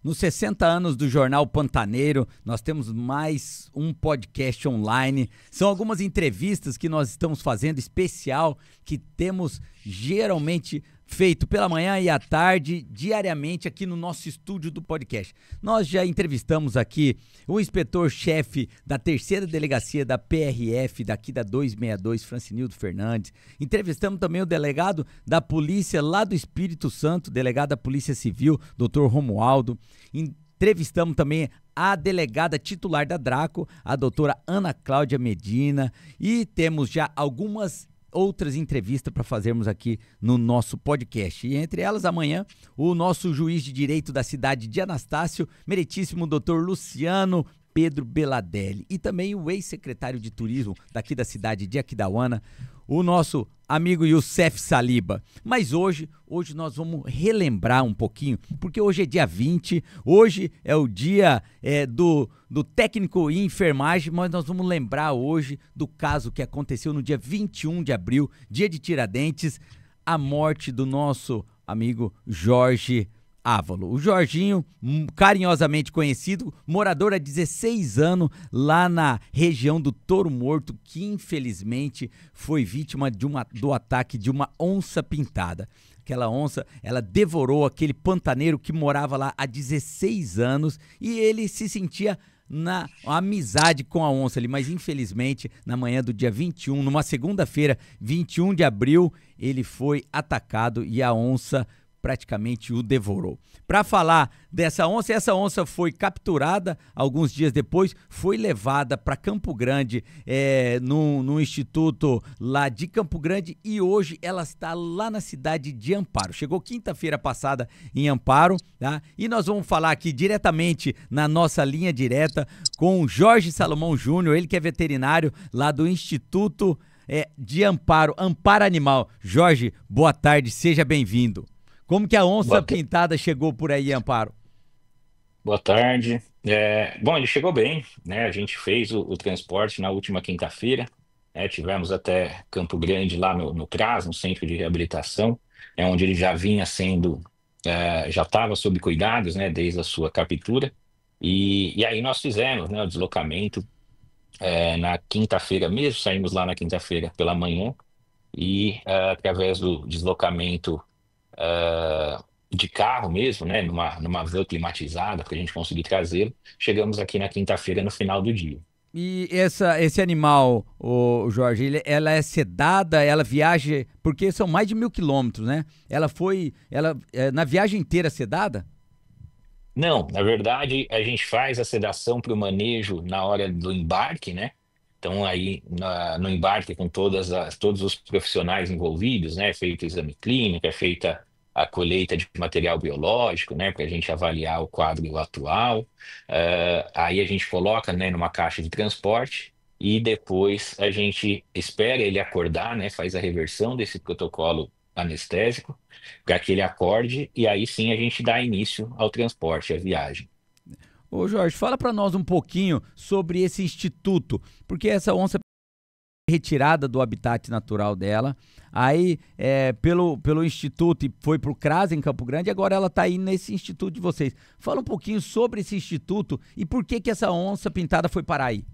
Nos 60 anos do Jornal Pantaneiro, nós temos mais um podcast online. São algumas entrevistas que nós estamos fazendo especial, que temos geralmente feito pela manhã e à tarde, diariamente aqui no nosso estúdio do podcast. Nós já entrevistamos aqui o inspetor-chefe da 3ª Delegacia da PRF, daqui da 262, Francinildo Fernandes. Entrevistamos também o delegado da Polícia lá do Espírito Santo, delegado da Polícia Civil, Dr. Romualdo. Entrevistamos também a delegada titular da Draco, a doutora Ana Cláudia Medina, e temos já algumas outras entrevistas para fazermos aqui no nosso podcast. E entre elas, amanhã, o nosso juiz de direito da cidade de Anastácio, meritíssimo doutor Luciano Pedro Beladelli, e também o ex-secretário de turismo daqui da cidade de Aquidauana, o nosso amigo Youssef Saliba. Mas hoje nós vamos relembrar um pouquinho, porque hoje é dia 20, hoje é o dia do técnico em enfermagem, mas nós vamos lembrar hoje do caso que aconteceu no dia 21 de abril, dia de Tiradentes, a morte do nosso amigo Jorge Ávalo. O Jorginho, carinhosamente conhecido, morador há 16 anos lá na região do Touro Morto, que infelizmente foi vítima do ataque de uma onça pintada. Aquela onça, ela devorou aquele pantaneiro que morava lá há 16 anos e ele se sentia na amizade com a onça ali, mas infelizmente na manhã do dia 21, numa segunda-feira, 21 de abril, ele foi atacado e a onça praticamente o devorou. Para falar dessa onça, essa onça foi capturada alguns dias depois, foi levada para Campo Grande, no instituto lá de Campo Grande, e hoje ela está lá na cidade de Amparo. Chegou quinta-feira passada em Amparo, tá? E nós vamos falar aqui diretamente na nossa linha direta com o Jorge Salomão Júnior, ele que é veterinário lá do Instituto de Amparo Animal. Jorge, boa tarde, seja bem-vindo. Como que a onça pintada chegou por aí, Amparo? Boa tarde. Bom, ele chegou bem, né? A gente fez o transporte na última quinta-feira, né? Tivemos até Campo Grande, lá no CRAS, no Centro de Reabilitação, onde ele já vinha já estava sob cuidados, né? Desde a sua captura. E aí nós fizemos, né? O deslocamento na quinta-feira mesmo, saímos lá na quinta-feira pela manhã e através do deslocamento de carro mesmo, né, numa van climatizada para a gente conseguir trazê-lo. Chegamos aqui na quinta-feira no final do dia. E esse animal, o Jorge, ela é sedada, ela viaja, porque são mais de 1.000 quilômetros, né? Na viagem inteira sedada? Não, na verdade, a gente faz a sedação para o manejo na hora do embarque, né? Então, aí no embarque, com todos os profissionais envolvidos, né? É feito o exame clínico, é feita a colheita de material biológico, né? Para a gente avaliar o quadro atual. Aí a gente coloca, né, numa caixa de transporte e depois a gente espera ele acordar, né? Faz a reversão desse protocolo anestésico para que ele acorde e aí sim a gente dá início ao transporte, à viagem. Ô Jorge, fala para nós um pouquinho sobre esse instituto, porque essa onça retirada do habitat natural dela, aí pelo instituto e foi pro CRAS em Campo Grande, agora ela tá aí nesse instituto de vocês. Fala um pouquinho sobre esse instituto e por que essa onça pintada foi parar aí.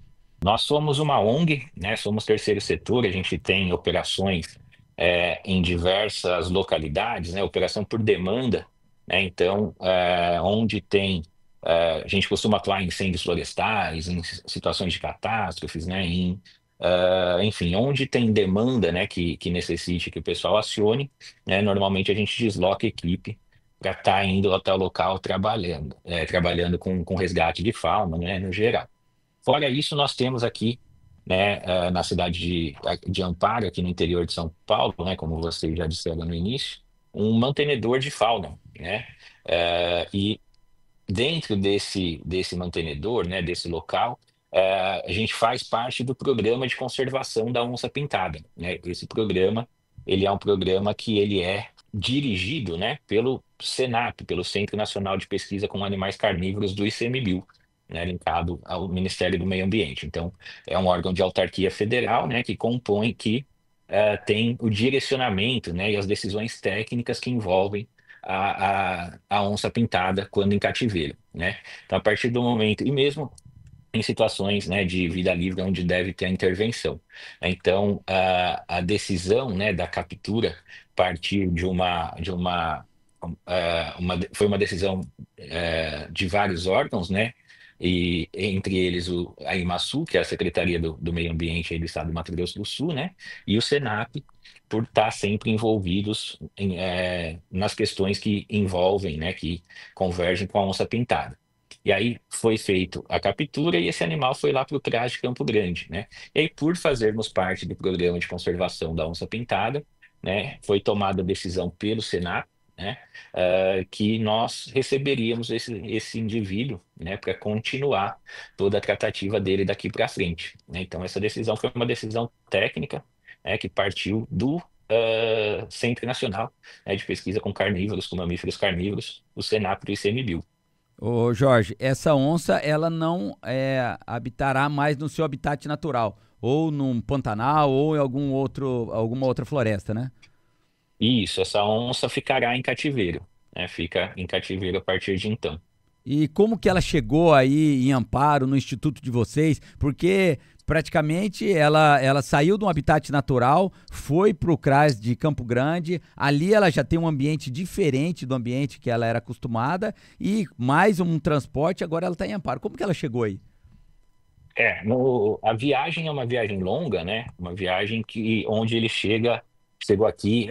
Nós somos uma ONG, né? Somos terceiro setor, a gente tem operações em diversas localidades, né? Operação por demanda, né? Então, onde tem, a gente costuma atuar em incêndios florestais, em situações de catástrofes, né? Enfim, onde tem demanda, né? Que necessite que o pessoal acione, né? Normalmente a gente desloca a equipe para estar indo até o local trabalhando com resgate de fauna, né? No geral. Fora isso, nós temos aqui, né, na cidade de Amparo, aqui no interior de São Paulo, né, como vocês já disseram no início, um mantenedor de fauna, né? E dentro desse mantenedor, né, desse local, a gente faz parte do programa de conservação da onça pintada, né? Esse programa, ele é um programa que ele é dirigido, né, pelo Senap, pelo Centro Nacional de Pesquisa com Animais Carnívoros do ICMBio, né, linkado ao Ministério do Meio Ambiente. Então, é um órgão de autarquia federal, né, que tem o direcionamento, né, e as decisões técnicas que envolvem a onça pintada quando em cativeiro, né? Então, a partir do momento, e mesmo em situações, né, de vida livre onde deve ter a intervenção. Então, a decisão, né, da captura partiu foi uma decisão de vários órgãos, né, e entre eles a Imaçu, que é a Secretaria do Meio Ambiente aí do Estado do Mato Grosso do Sul, né, e o Senap, por estar sempre envolvidos nas questões que envolvem, né, que convergem com a onça-pintada. E aí foi feito a captura e esse animal foi lá para o CRAS de Campo Grande, né? E aí, por fazermos parte do programa de conservação da onça-pintada, né, foi tomada a decisão pelo Senat, né, que nós receberíamos esse indivíduo, né, para continuar toda a tratativa dele daqui para frente, né? Então, essa decisão foi uma decisão técnica, né, que partiu do Centro Nacional, né, de Pesquisa com Carnívoros, com Mamíferos Carnívoros, o Senap e o ICMBio. Ô Jorge, essa onça ela não habitará mais no seu habitat natural, ou num Pantanal, ou em alguma outra floresta, né? Isso, essa onça ficará em cativeiro, né? Fica em cativeiro a partir de então. E como que ela chegou aí em Amparo, no instituto de vocês? Porque praticamente ela saiu de um habitat natural, foi para o CRAS de Campo Grande, ali ela já tem um ambiente diferente do ambiente que ela era acostumada e mais um transporte, agora ela está em Amparo. Como que ela chegou aí? A viagem é uma viagem longa, né? Uma viagem onde ele chegou aqui,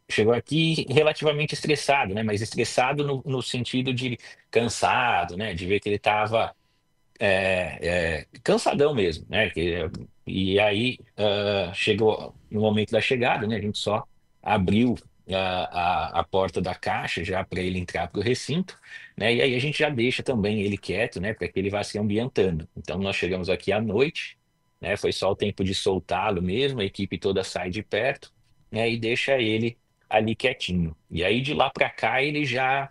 chegou aqui relativamente estressado, né? Mas estressado no sentido de cansado, né? De ver que ele estava cansadão mesmo, né? E aí chegou no momento da chegada, né? A gente só abriu a porta da caixa já para ele entrar para o recinto, né? E aí a gente já deixa também ele quieto, né? Para que ele vá se ambientando. Então nós chegamos aqui à noite, né? Foi só o tempo de soltá-lo mesmo, a equipe toda sai de perto, né? E deixa ele ali quietinho. E aí de lá para cá ele já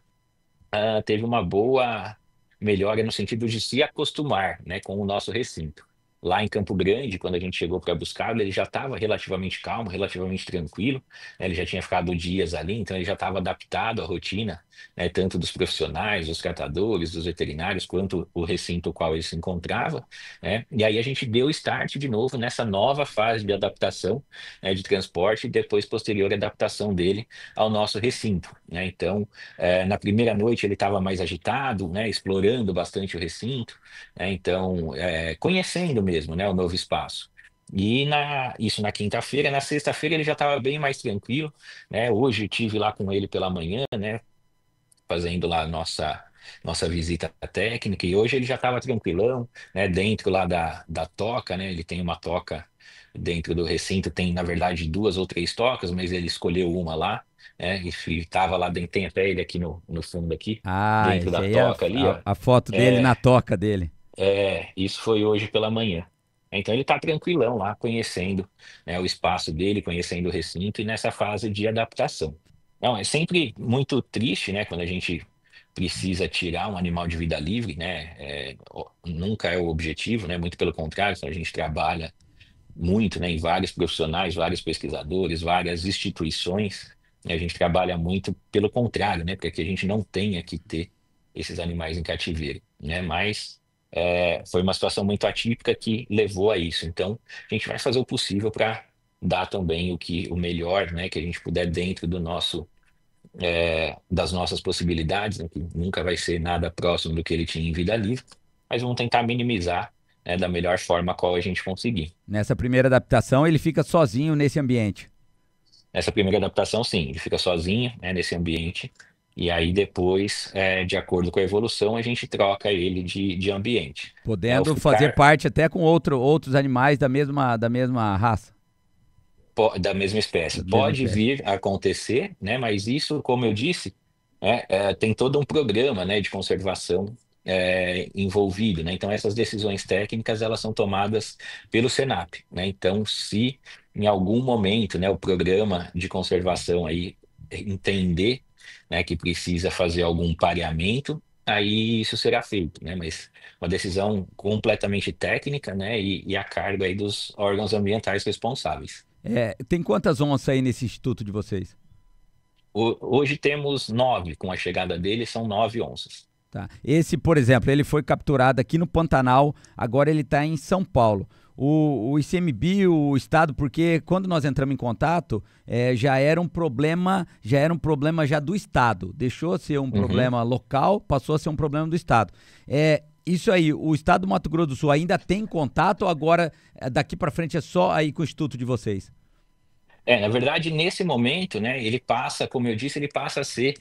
teve uma boa melhora no sentido de se acostumar, né, com o nosso recinto. Lá em Campo Grande, quando a gente chegou para buscá-lo, ele já estava relativamente calmo, relativamente tranquilo, né, ele já tinha ficado dias ali, então ele já estava adaptado à rotina, né, tanto dos profissionais, dos catadores, dos veterinários, quanto o recinto no qual ele se encontrava, né, e aí a gente deu start de novo nessa nova fase de adaptação, né, de transporte e depois posterior adaptação dele ao nosso recinto, né, então na primeira noite ele estava mais agitado, né, explorando bastante o recinto, né, então conhecendo mesmo, né, o novo espaço. Isso na quinta-feira, na sexta-feira ele já estava bem mais tranquilo, né? Hoje eu tive lá com ele pela manhã, né, fazendo lá a nossa visita técnica e hoje ele já estava tranquilão, né, dentro lá da toca, né? Ele tem uma toca dentro do recinto, tem na verdade duas ou três tocas, mas ele escolheu uma lá, né? E estava lá dentro, tem até ele aqui no fundo aqui, Ah, dentro esse da aí é toca ali, ó. a foto dele É, na toca dele. isso foi hoje pela manhã. Então ele está tranquilão lá, conhecendo, né, o espaço dele, conhecendo o recinto e nessa fase de adaptação. Não, é sempre muito triste, né, quando a gente precisa tirar um animal de vida livre, né? Nunca é o objetivo, né? Muito pelo contrário, a gente trabalha muito, né, em vários profissionais, vários pesquisadores, várias instituições, e a gente trabalha muito pelo contrário, né? Para que a gente não tenha que ter esses animais em cativeiro, né? Mas foi uma situação muito atípica que levou a isso. Então, a gente vai fazer o possível para dar também o melhor, né, que a gente puder dentro do nosso das nossas possibilidades, né, que nunca vai ser nada próximo do que ele tinha em vida livre, mas vamos tentar minimizar, né, da melhor forma qual a gente conseguir. Nessa primeira adaptação, ele fica sozinho nesse ambiente, Nessa primeira adaptação, sim, ele fica sozinho, né, nesse ambiente, e aí depois, de acordo com a evolução, a gente troca ele de ambiente. O podendo fazer ficar parte até com outros animais da mesma raça, da mesma espécie da mesma pode espécie. vir a acontecer, né, mas isso, como eu disse, tem todo um programa, né, de conservação envolvido, né? Então essas decisões técnicas elas são tomadas pelo Senap, né? Então se em algum momento, né, o programa de conservação aí entender, né, que precisa fazer algum pareamento, aí isso será feito, né? Mas uma decisão completamente técnica, né, e a cargo aí dos órgãos ambientais responsáveis. Tem quantas onças aí nesse instituto de vocês? Hoje temos 9, com a chegada dele são 9 onças. Tá. Esse, por exemplo, ele foi capturado aqui no Pantanal, agora ele está em São Paulo. O ICMBio, o Estado, porque quando nós entramos em contato, já era um problema, já do Estado. Deixou de ser um Uhum. problema local, passou a ser um problema do Estado. Isso aí, o Estado do Mato Grosso do Sul ainda tem contato ou agora, daqui para frente, é só aí com o Instituto de vocês? Na verdade, nesse momento, né, ele passa, como eu disse, ele passa a ser,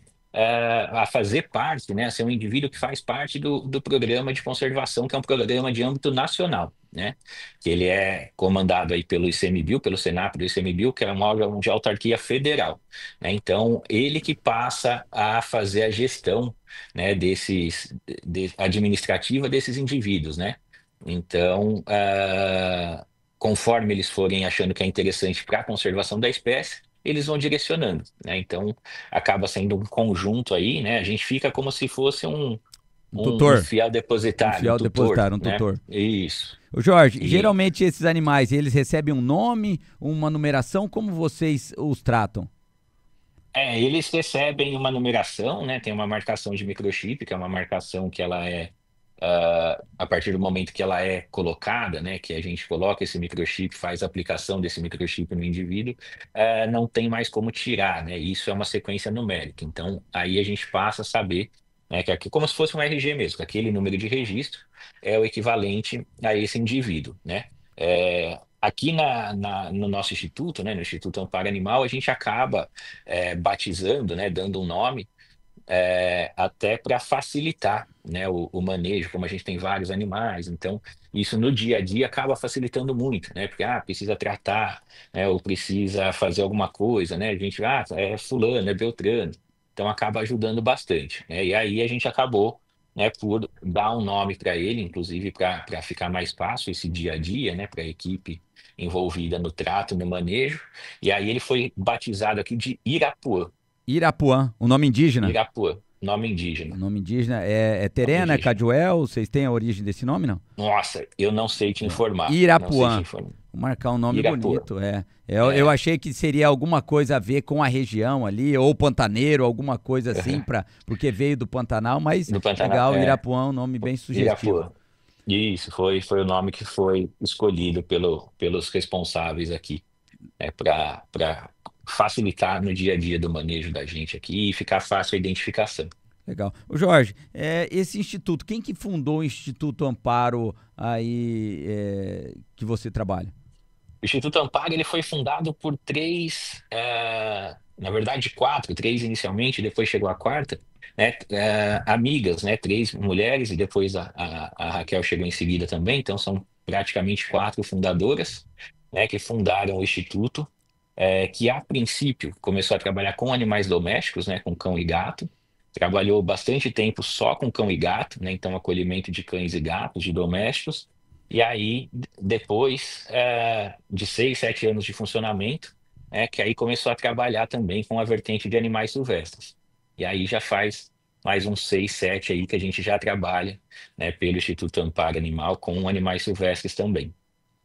a fazer parte, né, a ser um indivíduo que faz parte do programa de conservação, que é um programa de âmbito nacional, né, que ele é comandado aí pelo ICMBio, pelo Senap do ICMBio, que é um órgão de autarquia federal, né, então ele que passa a fazer a gestão, né, administrativa desses indivíduos, né, então, conforme eles forem achando que é interessante para a conservação da espécie, eles vão direcionando, né? Então, acaba sendo um conjunto aí, né? A gente fica como se fosse um, Um um, um tutor, fiel um depositário, um fiel tutor, depositário, um né? tutor. Isso. Ô Jorge, E geralmente esses animais, eles recebem um nome, uma numeração, como vocês os tratam? eles recebem uma numeração, né? Tem uma marcação de microchip, que é uma marcação que ela é a partir do momento que ela é colocada, né, que a gente coloca esse microchip, faz a aplicação desse microchip no indivíduo, não tem mais como tirar, né? Isso é uma sequência numérica. Então, aí a gente passa a saber, né, que aqui como se fosse um RG mesmo, que aquele número de registro é o equivalente a esse indivíduo, né? Aqui no nosso instituto, né, no Instituto Amparo Animal, a gente acaba batizando, né, dando um nome até para facilitar, né, o manejo, como a gente tem vários animais, então isso no dia a dia acaba facilitando muito, né, porque precisa tratar, né, ou precisa fazer alguma coisa, né, a gente, é fulano, é Beltrano, então acaba ajudando bastante, né, e aí a gente acabou, né, por dar um nome para ele, inclusive para ficar mais fácil esse dia a dia, né, para a equipe envolvida no trato, no manejo, e aí ele foi batizado aqui de Irapuã. Irapuã, o nome indígena. Irapuã, nome O indígena. nome indígena é Nome Terena, é indígena. Caduel? Vocês têm a origem desse nome, não? Nossa, eu não sei te informar. Não sei te Irapuã. informar. Vou marcar um nome Irapuã. bonito, é. Eu É, achei que seria alguma coisa a ver com a região ali, ou Pantaneiro, alguma coisa assim, porque veio do Pantanal, mas do Pantanal. legal, Irapuã, um nome bem sugestivo. Irapuã. Isso, foi o nome que foi escolhido pelos responsáveis aqui, né, para facilitar no dia a dia do manejo da gente aqui e ficar fácil a identificação. Legal. Ô Jorge, esse instituto, quem que fundou o Instituto Amparo aí que você trabalha? O Instituto Amparo ele foi fundado por três, na verdade quatro, três inicialmente, depois chegou a quarta, né, amigas, né, três mulheres, e depois a Raquel chegou em seguida também, então são praticamente quatro fundadoras, né, que fundaram o Instituto, que a princípio começou a trabalhar com animais domésticos, né, com cão e gato, trabalhou bastante tempo só com cão e gato, né, então acolhimento de cães e gatos, de domésticos, e aí depois de 6, 7 anos de funcionamento, que aí começou a trabalhar também com a vertente de animais silvestres. E aí já faz mais uns 6, 7 aí que a gente já trabalha, né, pelo Instituto Amparo Animal com animais silvestres também.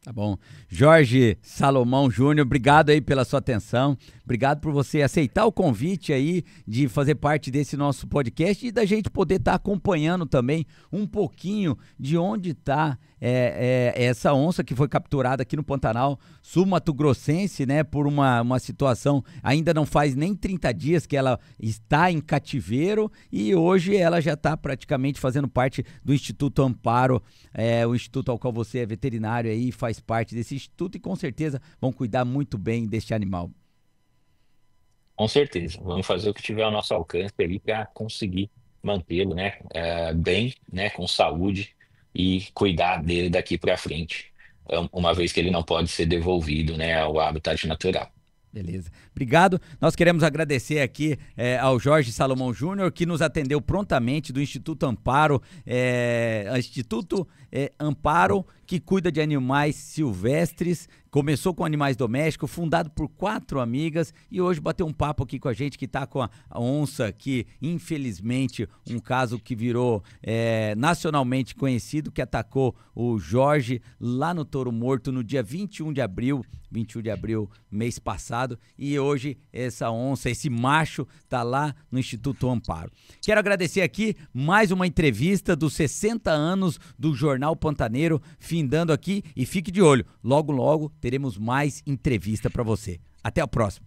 Tá bom. Jorge Salomão Júnior, obrigado aí pela sua atenção. Obrigado por você aceitar o convite aí de fazer parte desse nosso podcast e da gente poder estar acompanhando também um pouquinho de onde está essa onça que foi capturada aqui no Pantanal sul-mato-grossense, né, por uma situação, ainda não faz nem 30 dias que ela está em cativeiro e hoje ela já está praticamente fazendo parte do Instituto Amparo, o instituto ao qual você é veterinário aí, faz parte desse instituto e com certeza vão cuidar muito bem deste animal. Com certeza, vamos fazer o que tiver ao nosso alcance ali para conseguir mantê-lo, né, bem, né, com saúde e cuidar dele daqui para frente, uma vez que ele não pode ser devolvido, né, ao habitat natural. Beleza. Obrigado. Nós queremos agradecer aqui ao Jorge Salomão Júnior, que nos atendeu prontamente do Instituto Amparo, Instituto Amparo, que cuida de animais silvestres. Começou com animais domésticos, fundado por 4 amigas e hoje bateu um papo aqui com a gente que está com a onça que, infelizmente, um caso que virou nacionalmente conhecido, que atacou o Jorge lá no Touro Morto no dia 21 de abril. 21 de abril, mês passado, e hoje essa onça, esse macho, tá lá no Instituto Amparo. Quero agradecer aqui mais uma entrevista dos 60 anos do Jornal Pantaneiro, findando aqui, e fique de olho, logo logo teremos mais entrevista para você. Até a próxima.